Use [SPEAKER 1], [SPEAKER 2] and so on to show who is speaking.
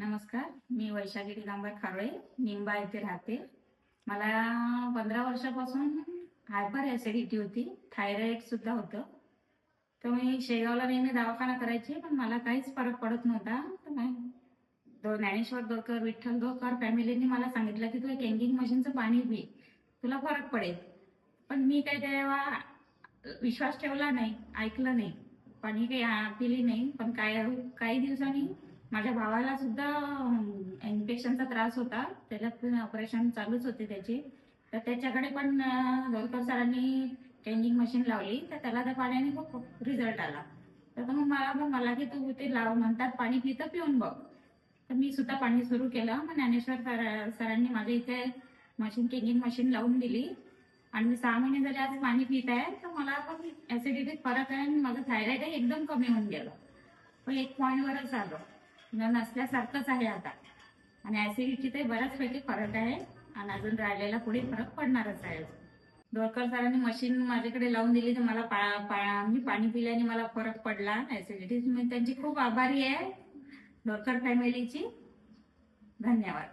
[SPEAKER 1] नमस्कार, मी वैशाली दिगंबर खारोळे, निंबा येथे राहते. मला 15 वर्षापासून हायपर ॲसिडिटी होती, थायरॉइड सुद्धा होतं. तर मी शेगावला नेहमी दवाखाना करायची, पण मला काहीच फरक पडत नव्हता. तर ज्ञानेश्वर दोरकर, विठ्ठल दोरकर फॅमिलीने मला सांगितलं की तू एक हँगिंग मशीनचं पाणी पी, तुला फरक पडेल. पण मी काही तेव्हा विश्वास ठेवला नाही, ऐकलं नाही, पाणी काही पिली नाही. पण काही दिवसांनी माझ्या भावाला सुद्धा इन्फेक्शनचा त्रास होता, त्याच्यात पण ऑपरेशन चालूच होते त्याचे. तर त्याच्याकडे पण दोरकर सरांनी चेंजिंग मशीन लावली, तर त्याला त्या पाण्याने खूप रिझल्ट आला. तर मग मला की तू ते लाव म्हणतात पाणी पितं, पिऊन बघ. तर मी सुद्धा पाणी सुरू केलं. मग ज्ञानेश्वर सरांनी माझ्या इथे चेंजिंग मशीन लावून दिली आणि मी 6 महिने झाले आज पाणी पित आहे. तर मला पण ऍसिडिटीत फरक आहे आणि माझं थायरॉइड एकदम कमी होऊन गेलं. पण 1 पॉईंटवरच आलं, नसल्यासारखंच आहे आता. आणि ऍसिडिटी ते बऱ्याचपैकी फरक आहे आणि अजून राहिलेला पुढे फरक पडणारच आहे. डोरकर सरांनी मशीन माझ्याकडे लावून दिली, तर मला मी पाणी पिल्याने मला फरक पडला ऍसिडिटी. मी त्यांची खूप आभारी आहे, डोरकर फॅमिलीची. धन्यवाद.